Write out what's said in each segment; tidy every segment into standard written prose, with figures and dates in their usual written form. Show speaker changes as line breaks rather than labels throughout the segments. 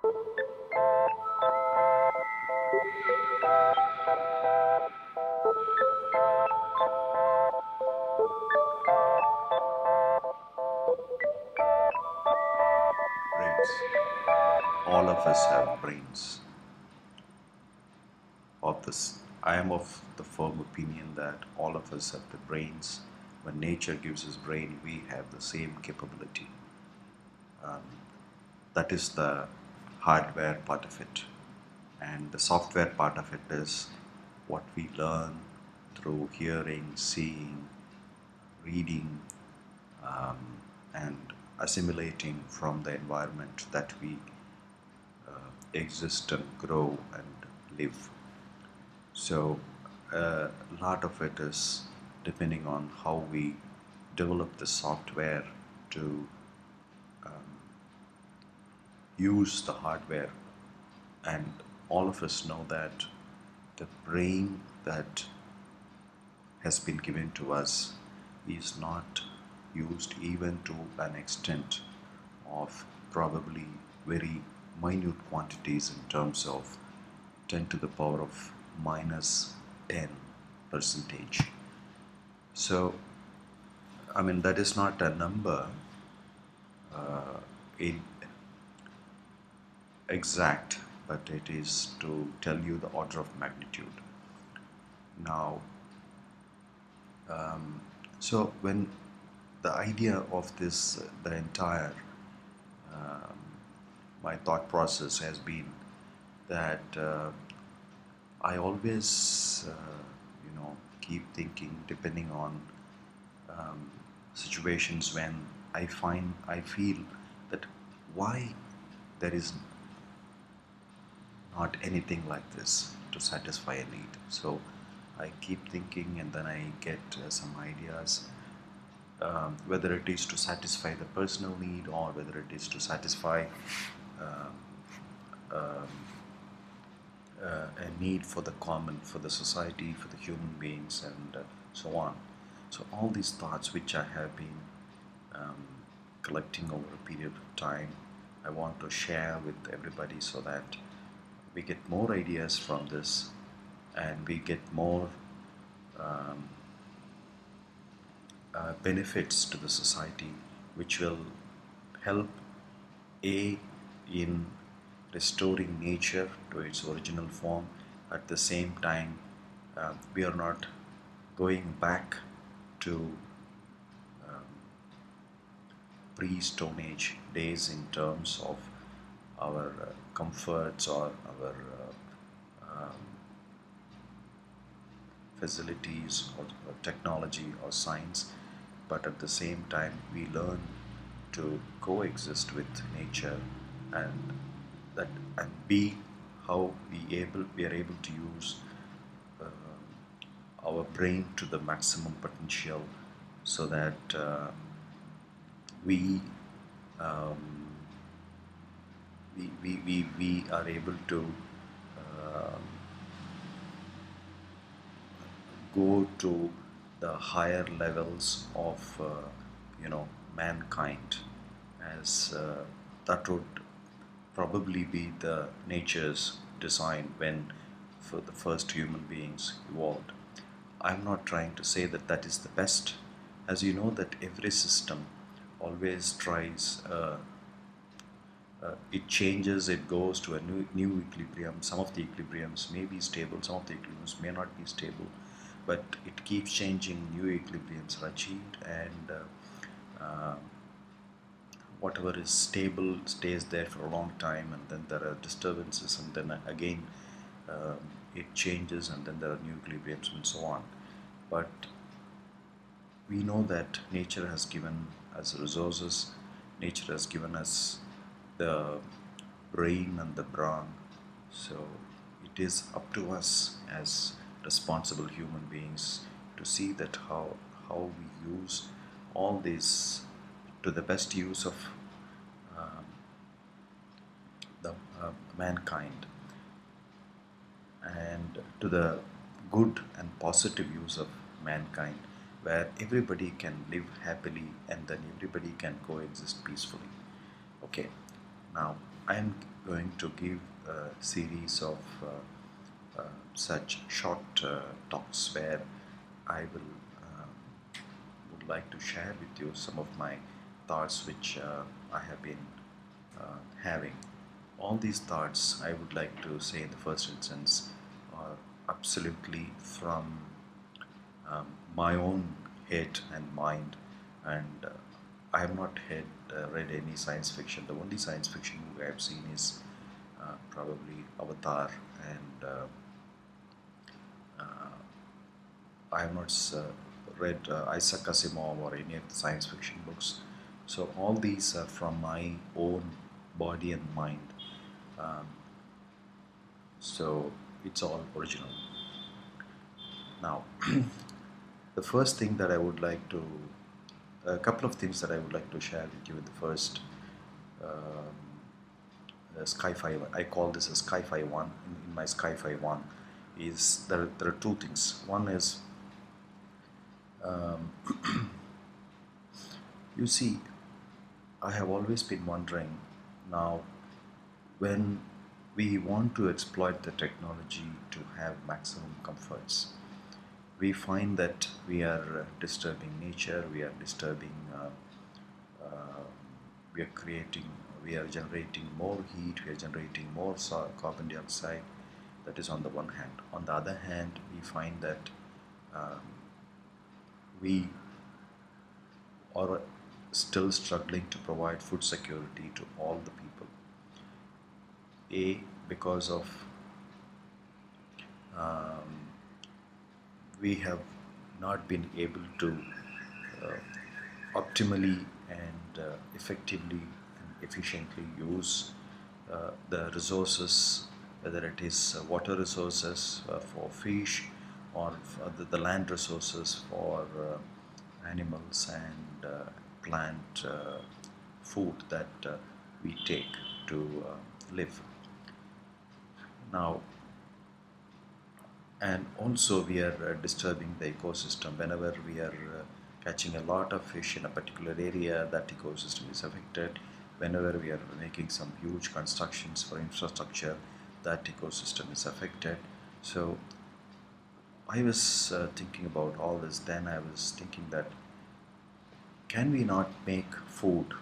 Brains. All of us have brains. Of this, I am of the firm opinion that all of us have the brains. When nature gives us brain, we have the same capability. Um, that is the hardware part of it, and the software part of it is what we learn through hearing, seeing, reading, um, and assimilating from the environment that we exist and grow and live. So a lot of it is depending on how we develop the software to use the hardware. And all of us know that the brain that has been given to us is not used even to an extent of probably very minute quantities in terms of 10 to the power of minus 10 percentage. So, I mean, that is not a number in exact, but it is to tell you the order of magnitude. Now, so when the idea of this, the entire um, my thought process has been that I always, keep thinking depending on situations when I feel that why there is not anything like this to satisfy a need. So I keep thinking and then I get some ideas, whether it is to satisfy the personal need or whether it is to satisfy um, um, a need for the common, for the society, for the human beings, and so on. So all these thoughts which I have been um, collecting over a period of time, I want to share with everybody so that we get more ideas from this and we get more um, benefits to the society, which will help a in restoring nature to its original form. At the same time, we are not going back to pre-Stone Age days in terms of our comforts or our facilities or technology or science, but at the same time we learn to coexist with nature and that and be how we are able to use our brain to the maximum potential so that we, um, we are able to um, go to the higher levels of mankind, as that would probably be the nature's design when for the first human beings evolved. I'm not trying to say that that is the best, as you know that every system always tries it changes, it goes to a new equilibrium. Some of the equilibriums may be stable, some of the equilibriums may not be stable, but it keeps changing, new equilibriums are achieved, and whatever is stable stays there for a long time, and then there are disturbances, and then again it changes, and then there are new equilibriums and so on. But we know that nature has given us resources, nature has given us the brain and the brawn. So it is up to us as responsible human beings to see that how we use all this to the best use of um, the mankind, and to the good and positive use of mankind, where everybody can live happily and then everybody can coexist peacefully. Okay, now I'm going to give a series of such short talks where I will would like to share with you some of my thoughts which I have been having. All these thoughts, I would like to say in the first instance, are absolutely from my own head and mind, and I have not read any science fiction. The only science fiction movie I have seen is probably Avatar, and I have not read Isaac Asimov or any of the science fiction books. So all these are from my own body and mind. Um, so it's all original. Now, the first thing that I would like to, a couple of things that I would like to share with you in the first Sci-Fi. I call this a Sci-Fi one. In my Sci-Fi one, is there are two things. One is um, you see, I have always been wondering now when we want to exploit the technology to have maximum comforts, we find that we are disturbing nature, we are disturbing, uh, we are creating, we are generating more heat, we are generating more carbon dioxide. That is on the one hand. On the other hand, we find that um, we are still struggling to provide food security to all the people. A, because of um, we have not been able to optimally and effectively and efficiently use the resources, whether it is water resources for fish or for the land resources for animals and plant food that we take to live. Now, and also we are disturbing the ecosystem whenever we are catching a lot of fish in a particular area. That ecosystem is affected. Whenever we are making some huge constructions for infrastructure, that ecosystem is affected. So I was thinking about all this. Then I was thinking that can we not make food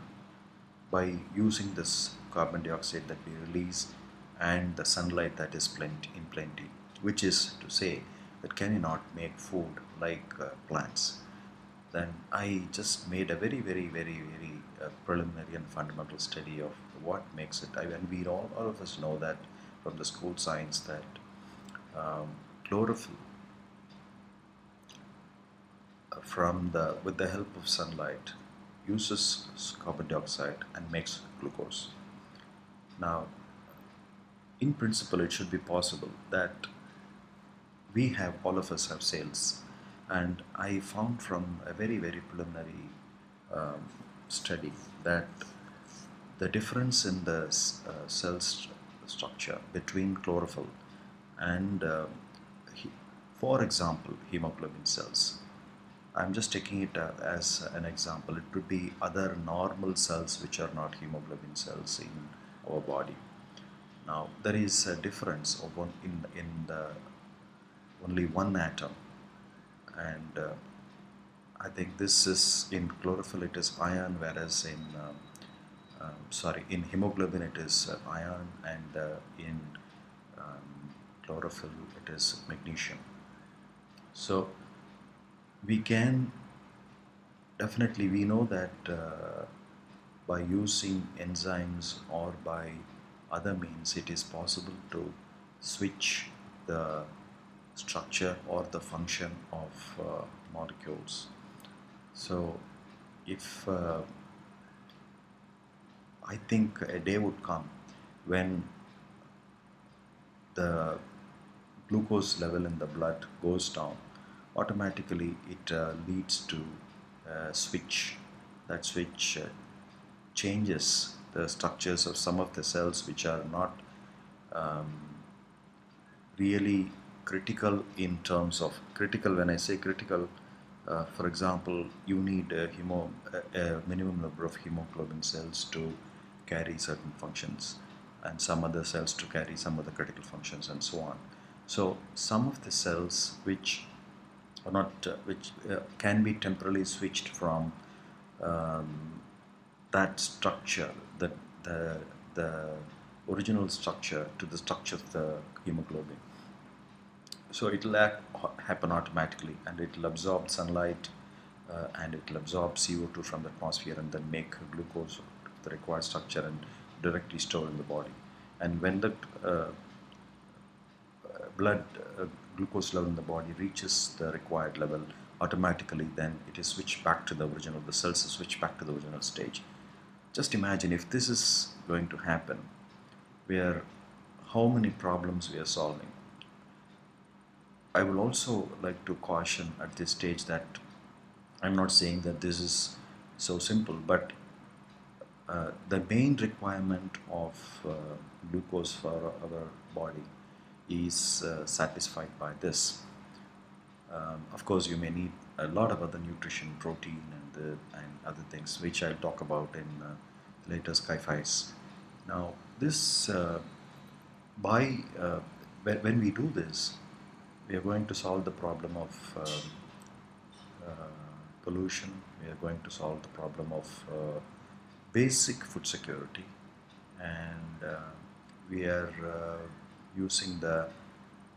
by using this carbon dioxide that we release and the sunlight that is in plenty, which is to say that can you not make food like plants? Then I just made a very preliminary and fundamental study of what makes it. And we all of us know that from the school science that chlorophyll from the with the help of sunlight uses carbon dioxide and makes glucose. Now, in principle, it should be possible that we have all of us have cells, and I found from a very preliminary um, study that the difference in the structure between chlorophyll and for example hemoglobin cells. I'm just taking it as an example. It could be other normal cells which are not hemoglobin cells in our body. Now there is a difference of one in the only one atom, and I think this is in chlorophyll it is iron, whereas in in hemoglobin it is iron, and in chlorophyll it is magnesium. So we can definitely, we know that by using enzymes or by other means it is possible to switch the structure or the function of molecules. So if I think a day would come when the glucose level in the blood goes down, automatically it leads to a switch. That switch changes the structures of some of the cells which are not um, really critical in terms of critical. When I say critical, for example, you need a minimum number of hemoglobin cells to carry certain functions. and some other cells to carry some other critical functions and so on. So some of the cells which are not which can be temporarily switched from um, that structure, the the original structure, to the structure of the hemoglobin. So it will happen automatically, and it will absorb sunlight, and it will absorb CO2 from the atmosphere and then make glucose, the required structure, and directly store in the body. And when the blood glucose level in the body reaches the required level, automatically then it is switched back to the original, the cells are switched back to the original stage. Just imagine if this is going to happen, where how many problems we are solving. I will also like to caution at this stage that I'm not saying that this is so simple, but the main requirement of glucose for our body is satisfied by this. Of course, you may need a lot of other nutrition, protein, and other things, which I'll talk about in later Skyfies. Now, this by when we do this, we are going to solve the problem of pollution. We are going to solve the problem of basic food security, and we are using the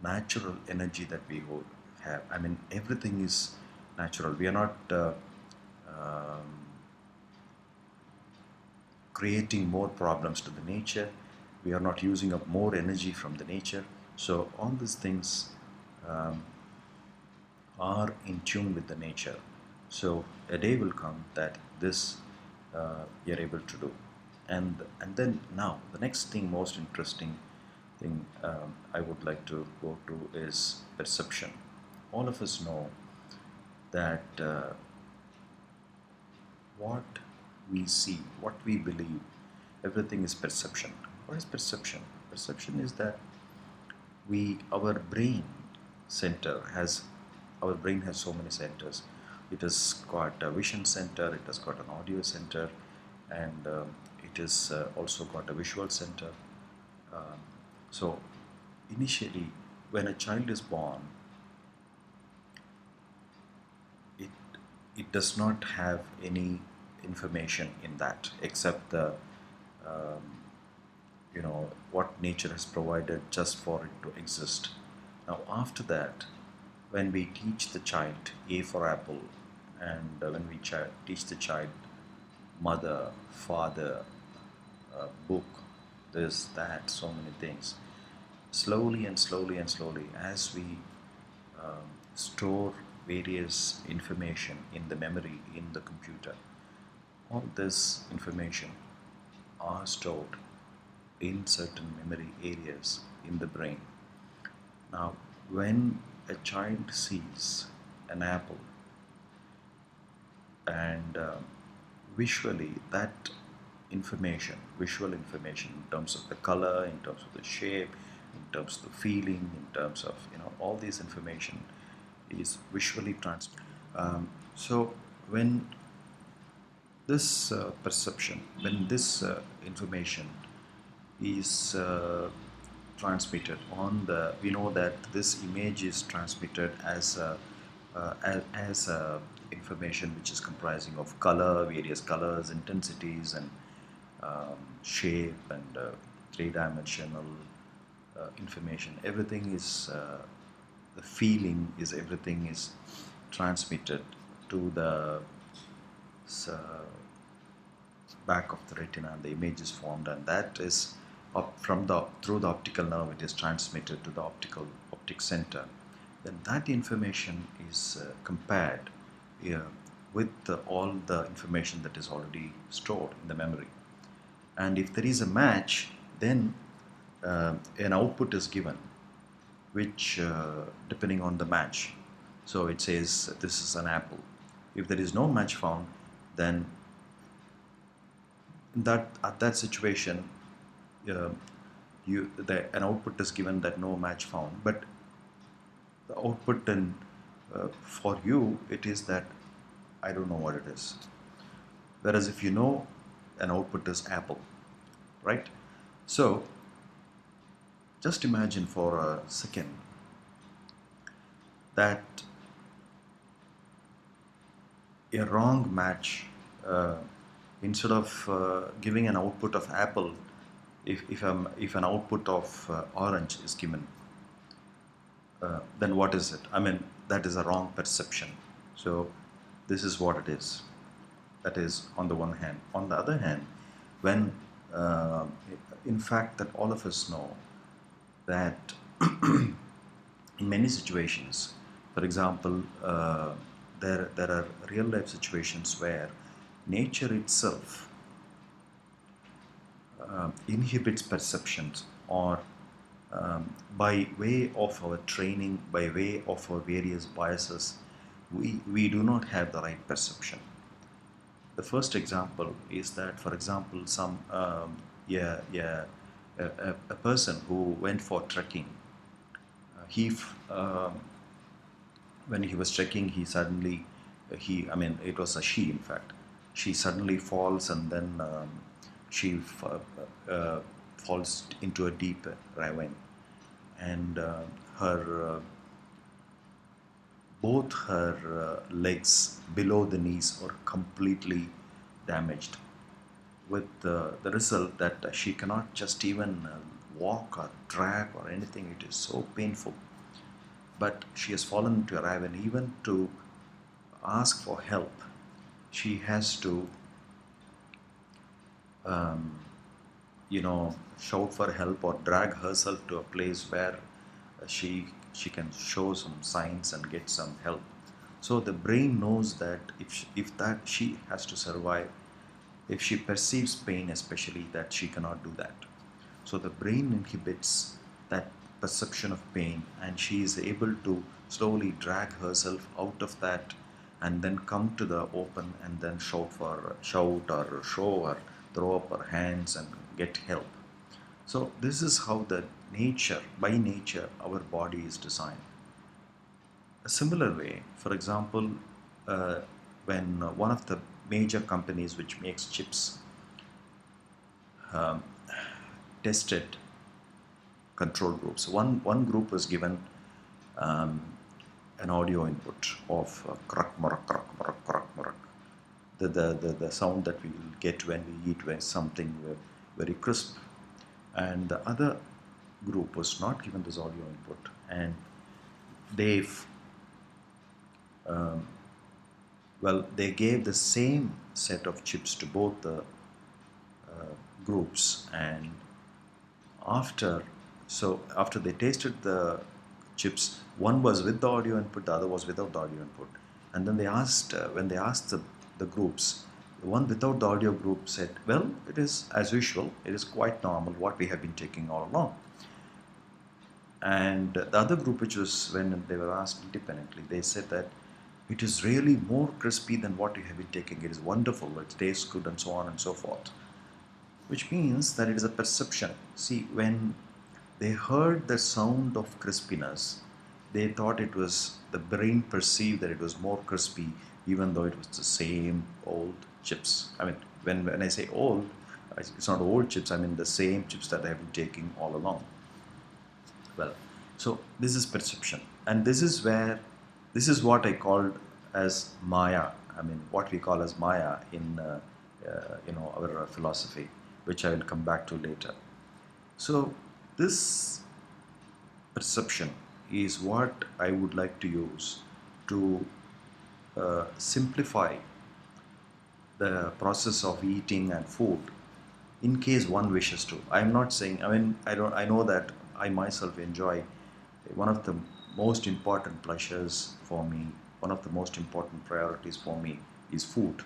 natural energy that we have. I mean, everything is natural. We are not um, creating more problems to the nature. We are not using up more energy from the nature. So all these things um, are in tune with the nature. So a day will come that this you're able to do. And then now the next thing, most interesting thing I would like to go to is perception. All of us know that what we see, what we believe, everything is perception. What is perception? Perception is that our brain center has, our brain has so many centers. It has got a vision center, it has got an audio center, and it has also got a visual center. Um, so initially, when a child is born, it it does not have any information in that except the um, what nature has provided just for it to exist. Now after that, when we teach the child A for apple, and when we teach the child mother, father, book, this, that, so many things, slowly and slowly and slowly, as we store various information in the memory in the computer, all this information are stored in certain memory areas in the brain. Now, when a child sees an apple, and visually that information, visual information in terms of the color, in terms of the shape, in terms of the feeling, in terms of all this information is visually transmitted. So when this perception, when this information is transmitted on the, we know that this image is transmitted as information which is comprising of color, various colors, intensities, and shape, and three-dimensional information. Everything is the feeling is, everything is transmitted to the uh, back of the retina, and the image is formed, and that is up from the, through the optical nerve, it is transmitted to the optic center. Then that information is compared with all the information that is already stored in the memory, and if there is a match, then an output is given, which depending on the match. So it says this is an apple. If there is no match found, then that at that situation, uh, an output is given that no match found. But the output then for you, it is that I don't know what it is. Whereas if you know, an output is apple, right? So just imagine for a second that a wrong match, uh, instead of giving an output of apple, if an output of orange is given, then what is it? I mean, that is a wrong perception. So this is what it is. That is on the one hand. On the other hand, when uh, in fact that all of us know that in many situations, for example, there are real life situations where nature itself inhibits perceptions, or by way of our training, by way of our various biases, we do not have the right perception. The first example is that, for example, a person who went for trekking, he when he was trekking, he suddenly I mean, it was a she, in fact. She suddenly falls, and then she falls into a deep ravine, and her both her legs below the knees are completely damaged, with the result that she cannot just even walk or drag or anything. It is so painful. But she has fallen into a ravine. Even to ask for help, she has to, um, shout for help or drag herself to a place where she can show some signs and get some help. So the brain knows that if that she has to survive, if she perceives pain especially, that she cannot do that. So the brain inhibits that perception of pain, and she is able to slowly drag herself out of that, and then come to the open, and then shout or show or throw up her hands and get help. So this is how the nature, by nature, our body is designed. A similar way, for example, when one of the major companies which makes chips um, tested control groups, one group was given um, an audio input of krak marak krak marak krak marak, the sound that we will get when we eat something very crisp, and the other group was not given this audio input, and they've um, they gave the same set of chips to both the groups, and after after they tasted the chips, one was with the audio input, the other was without the audio input, and then they asked when they asked the groups, the one without the audio group said, well, it is as usual, it is quite normal what we have been taking all along. And the other group, which was, when they were asked independently, they said that it is really more crispy than what you have been taking. It is wonderful, it tastes good, and so on and so forth. Which means that it is a perception. See, when they heard the sound of crispiness, they thought it was, the brain perceived that it was more crispy, even though it was the same old chips. I mean, when I say old, it's not old chips, I mean the same chips that I have been taking all along. Well, so this is perception, and this is what I called as Maya. I mean, what we call as Maya in our philosophy, which I will come back to later. So this perception is what I would like to use to simplify the process of eating and food, in case one wishes to. I'm not saying, I mean, I know that I myself enjoy, one of the most important pleasures for me, one of the most important priorities for me is food.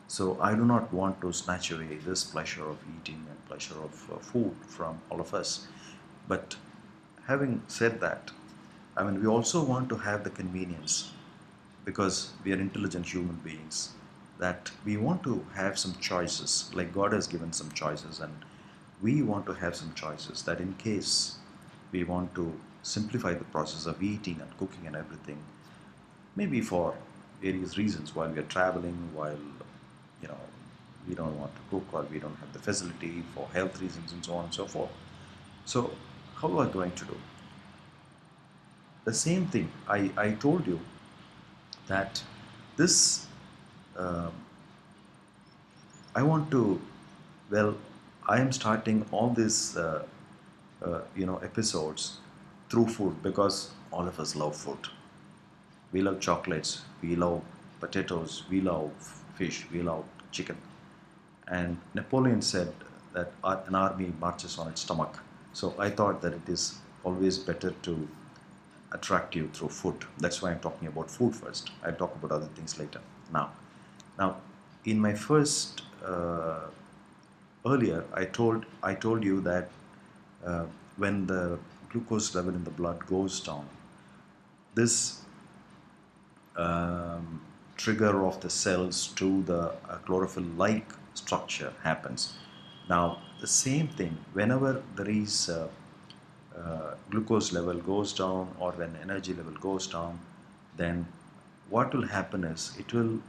So I do not want to snatch away this pleasure of eating and pleasure of food from all of us. But having said that, I mean, we also want to have the convenience, because we are intelligent human beings, that we want to have some choices, like God has given some choices, and we want to have some choices, that in case we want to simplify the process of eating and cooking and everything, maybe for various reasons, while we are traveling, while you know we don't want to cook, or we don't have the facility for health reasons, and so on and so forth. So how are we going to do? The same thing I told you, that this um, I want to, well, I am starting all these episodes through food, because all of us love food. We love chocolates, we love potatoes, we love fish, we love chicken. And Napoleon said that an army marches on its stomach. So I thought that it is always better to attract you through food. That's why I'm talking about food first. I'll talk about other things later. Now, in my first earlier, I told you that when the glucose level in the blood goes down, this trigger of the cells to the chlorophyll-like structure happens. Now, the same thing, whenever there is glucose level goes down, or when energy level goes down, then what will happen is it will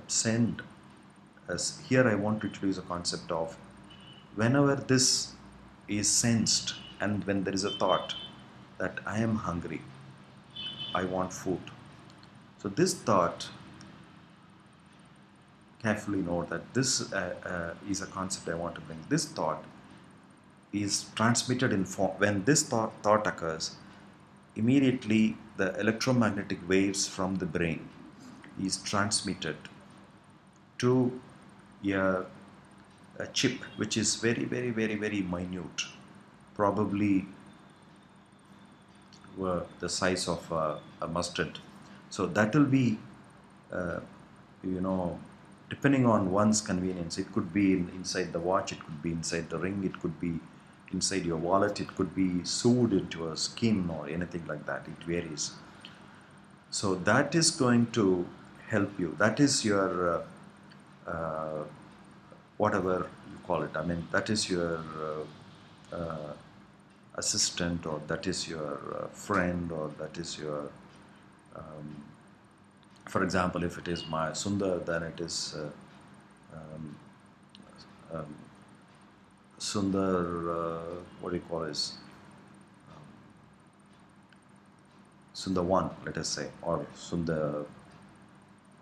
send us. Here I want to introduce a concept of, whenever this is sensed, and when there is a thought that I am hungry, I want food. So this thought, carefully note that this is a concept I want to bring. This thought is transmitted in form. When this thought occurs, immediately the electromagnetic waves from the brain is transmitted to a, a chip which is very, very, very, very minute, probably the size of a mustard. So that will be, uh, you know, depending on one's convenience. It could be inside the watch, it could be inside the ring, it could be inside your wallet, it could be sewed into a skin or anything like that. It varies. So that is going to help you. That is your whatever you call it. I mean, that is your assistant, or that is your friend, or that is your for example, if it is my Sundar, then it is um, um, Sundar, what do you call it? Sundar 1, let us say, or Sundar,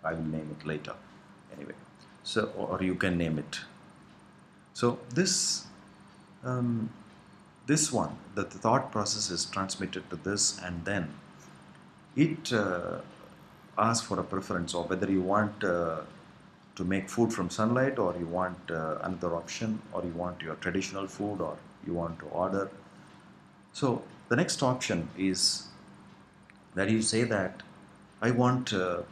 I will name it later. Anyway, so, or you can name it. So um, this one, the thought process is transmitted to this, and then it asks for a preference, or whether you want to make food from sunlight, or you want another option, or you want your traditional food, or you want to order. So the next option is that you say that I want um,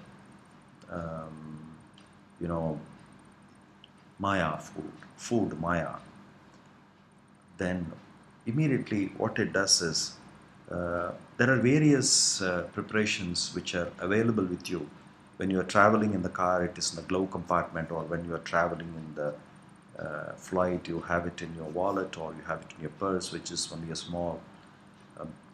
you know Maya food Maya. Then immediately what it does is, there are various preparations which are available with you. When you are traveling in the car, it is in the glove compartment, or when you are traveling in the flight, you have it in your wallet, or you have it in your purse, which is only a small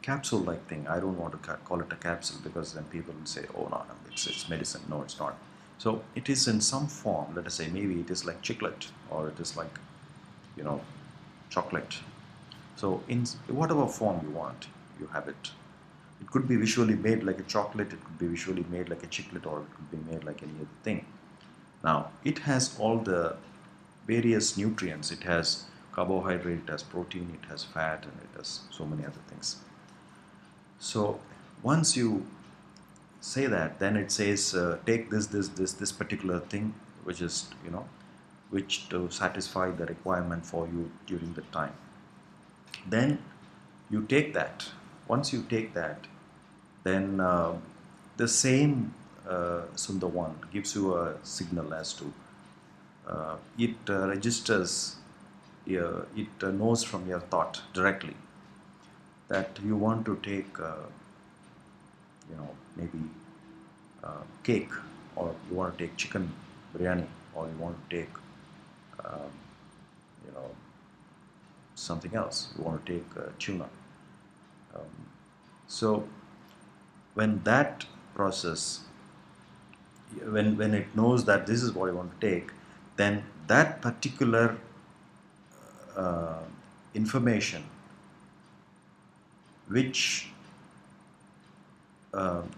capsule-like thing. I don't want to call it a capsule, because then people will say, oh no, it's medicine. No, it's not. So it is in some form. Let us say maybe it is like chiclet, or it is like, chocolate. So in whatever form you want, you have it. It could be visually made like a chocolate, it could be visually made like a chiclet, or it could be made like any other thing. Now, it has all the various nutrients. It has carbohydrate, it has protein, it has fat, and it has so many other things. So once you say that, then it says take this particular thing, which is, which to satisfy the requirement for you during the time. Then you take that. Once you take that, then the same Sundar 1 gives you a signal as to it registers, it knows from your thought directly that you want to take, maybe cake, or you want to take chicken biryani, or you want to take, um, you know, something else. You want to take tuna. So when that process, when it knows that this is what you want to take, then that particular uh, information which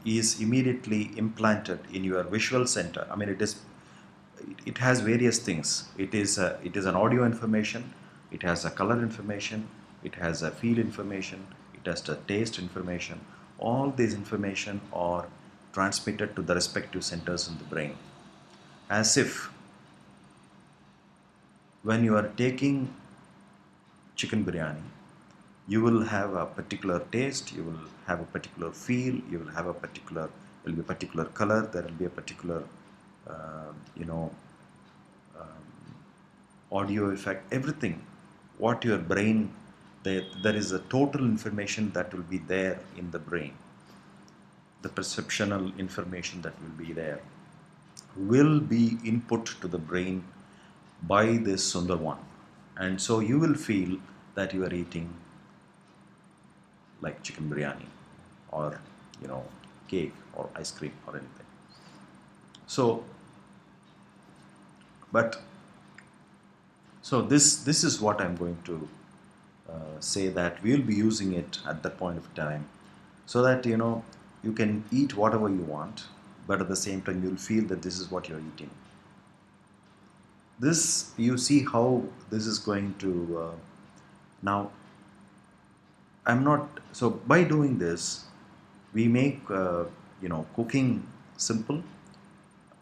is immediately implanted in your visual center. I mean, it has various things. It is an audio information, it has a color information, it has a feel information, it has the taste information. All these information are transmitted to the respective centers in the brain, as if when you are taking chicken biryani, you will have a particular taste, you will have a particular feel, you will have a particular, there will be a particular color, there will be a particular you know audio effect, everything. What your brain, there is a total information that will be there in the brain. The perceptual information that will be there will be input to the brain by this Sundar one. And so you will feel that you are eating like chicken biryani or cake or ice cream or anything. So but so this is what I'm going to say, that we'll be using it at that point of time, so that you can eat whatever you want, but at the same time you'll feel that this is what you're eating. This, you see how this is going to now I'm not, so by doing this we make cooking simple.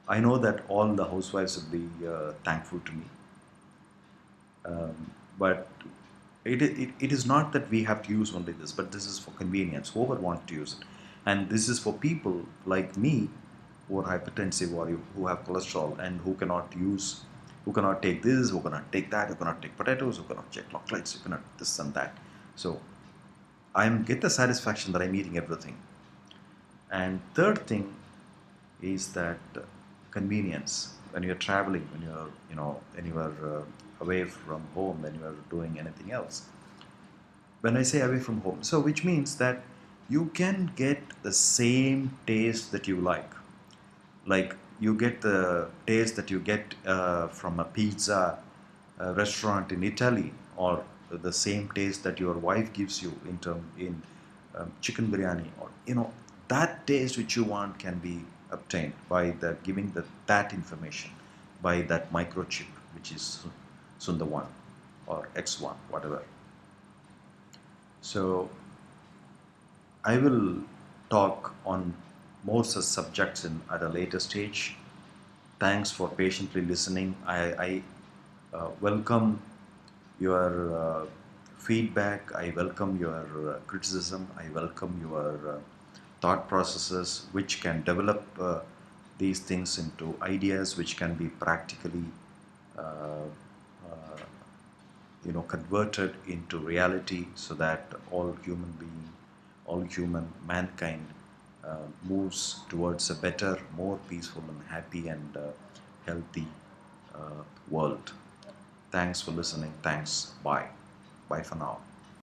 I know that all the housewives will be thankful to me, but it is not that we have to use only this, but this is for convenience, whoever wants to use it. And this is for people like me who are hypertensive, or who have cholesterol, and who cannot take this, who cannot take that, who cannot take potatoes, who cannot take chocolates, who cannot this and that. So I get the satisfaction that I'm eating everything. And third thing is that convenience. When you're traveling, when you're when you are away from home, when you are doing anything else. When I say away from home, so which means that you can get the same taste that you like you get the taste that you get from a pizza restaurant in Italy, or the same taste that your wife gives you in chicken biryani, or that taste which you want can be obtained by giving that information by that microchip, which is Sundar 1 or X1, whatever. So I will talk on more such subjects at a later stage. Thanks for patiently listening. I welcome your feedback. I welcome your criticism. I welcome your thought processes, which can develop these things into ideas which can be practically uh, uh, converted into reality, so that all human mankind moves towards a better, more peaceful and happy and healthy world. Thanks for listening. Thanks. Bye. Bye for now.